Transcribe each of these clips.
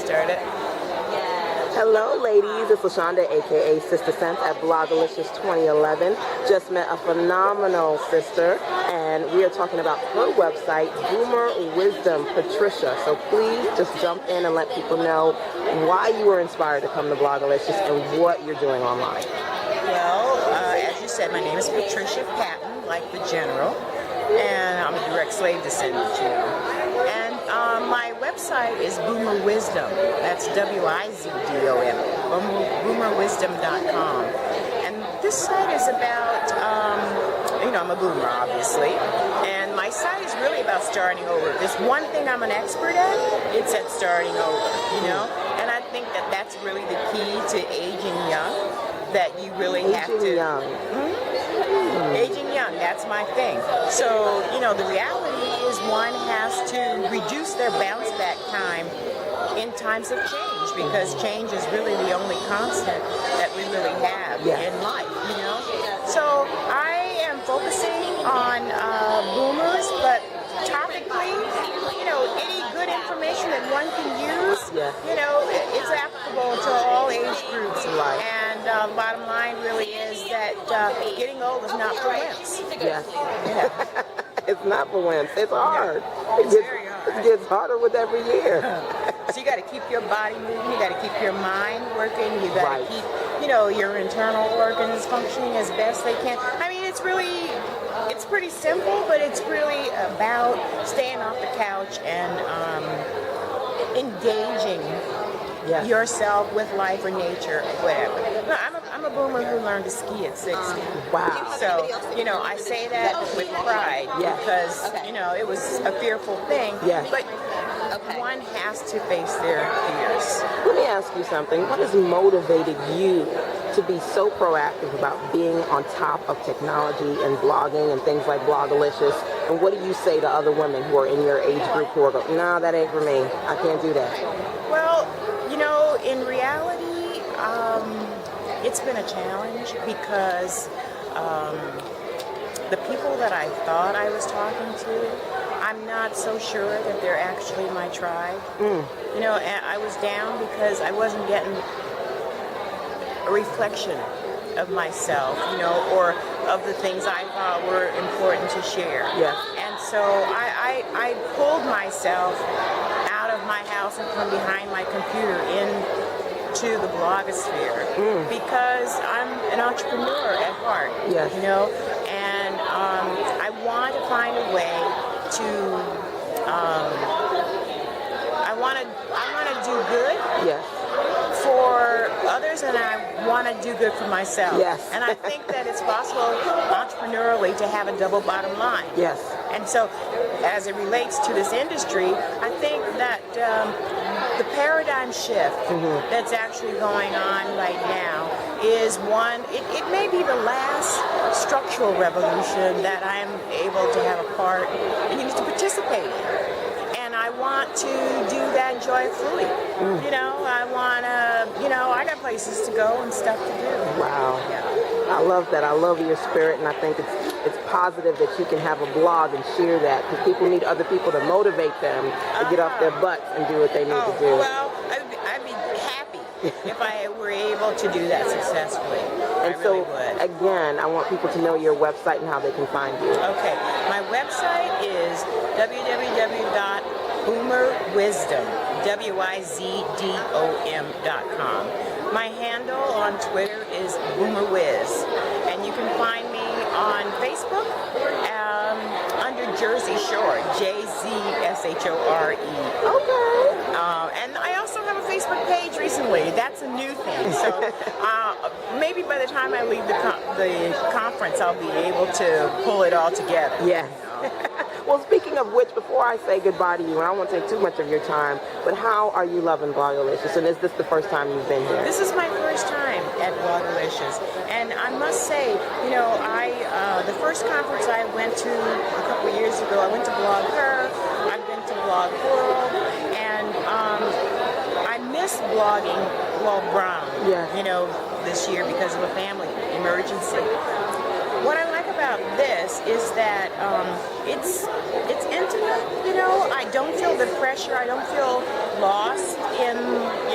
started. Hello, ladies. It's LaShonda, a.k.a. Sister Sense at Blogalicious 2011. Just met a phenomenal sister, and we are talking about her website, Boomerwiz, Patricia. So please just jump in and let people know why you were inspired to come to Blogalicious and what you're doing online. Well, as you said, my name is Patricia Patton, like the general, and I'm a direct slave descendant, you know. And my website is Boomerwisdom. That's W-I-Z-D-O-M. Boomerwisdom.com. And this site is about, I'm a boomer, obviously. And my site is really about starting over. If there's one thing I'm an expert at, it's at starting over, you know? And I think that that's really the key to aging young, that you really have to... Young. Aging young, that's my thing. So, the reality is one has to reduce their bounce back time in times of change, because change is really the only constant that we really have in life, you know. So I am focusing on boomers, but topically, any good information that one can use, it's applicable to all age groups. Right. And bottom line really is that getting old is not for wimps. Yes. Yeah. It's not for wimps. It's hard. It's very hard. It gets harder with every year. So you got to keep your body moving. You got to keep your mind working. You got to keep, your internal organs functioning as best they can. I mean, it's pretty simple, but it's really about staying off the couch and engaging yourself with life or nature or whatever. No, I'm a boomer who learned to ski at 60. Wow. So, I say that with pride because, it was a fearful thing. Yes. But one has to face their fears. Let me ask you something. What has motivated you to be so proactive about being on top of technology and blogging and things like Blogalicious? And what do you say to other women who are in your age group who are going, nah, that ain't for me. I can't do that. Well, in reality, it's been a challenge because the people that I thought I was talking to, I'm not so sure that they're actually my tribe. And I was down because I wasn't getting a reflection of myself, or of the things I thought were important to share. Yes. And so I pulled myself out of my house and from behind my computer into the blogosphere because I'm an entrepreneur at heart. Yes. And I want to find a way to I want to do good for others, and I want to do good for myself. Yes. And I think that it's possible entrepreneurially to have a double bottom line. Yes. And so as it relates to this industry, I think that the paradigm shift that's actually going on right now is one, it may be the last structural revolution that I am able to have a part and to participate in. And I want to do that joyfully. I want to, I got places to go and stuff to do. Wow. Yeah. I love that. I love your spirit, and I think it's positive that you can have a blog and share that, because people need other people to motivate them to get off their butts and do what they need to do. Well, I'd be happy if I were able to do that successfully. And I so, really would. again, I want people to know your website and how they can find you. Okay, my website is www.boomerwisdom, WIZDOM.com. My handle on Twitter is Boomerwiz, and you can find me on Facebook under Jersey Shore, JZSHORE. Okay. And I also have a Facebook page recently. That's a new thing. So maybe by the time I leave the conference, I'll be able to pull it all together. Yes. Well, speaking of which, before I say goodbye to you, and I won't take too much of your time, but how are you loving Blogalicious? And is this the first time you've been here? This is my first time at Blogalicious. And I must say, the first conference I went to a couple years ago, I went to Blog Her, I've been to Blog World, and I missed blogging Brown, this year because of a family emergency. What I like about this is that it's intimate, I don't feel the pressure, I don't feel lost in,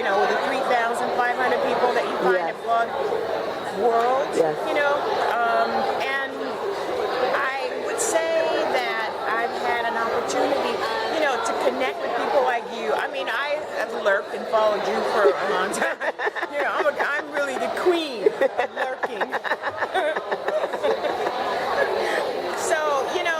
the 3,500 people that you find Yes. at Blog World, Yes. and I would say that I've had an opportunity, to connect with people like you. I mean, I have lurked and followed you for a long time. I'm really the queen of lurking. So,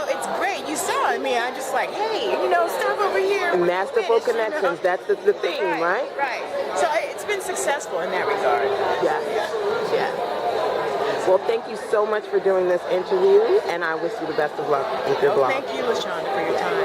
it's great. You saw me. I'm just like, hey, stop over here. Masterful connections. That's the theme, right? Right. So it's been successful in that regard. Yeah. Yeah. Well, thank you so much for doing this interview, and I wish you the best of luck with your blog. Thank you, LaShonda, for your time.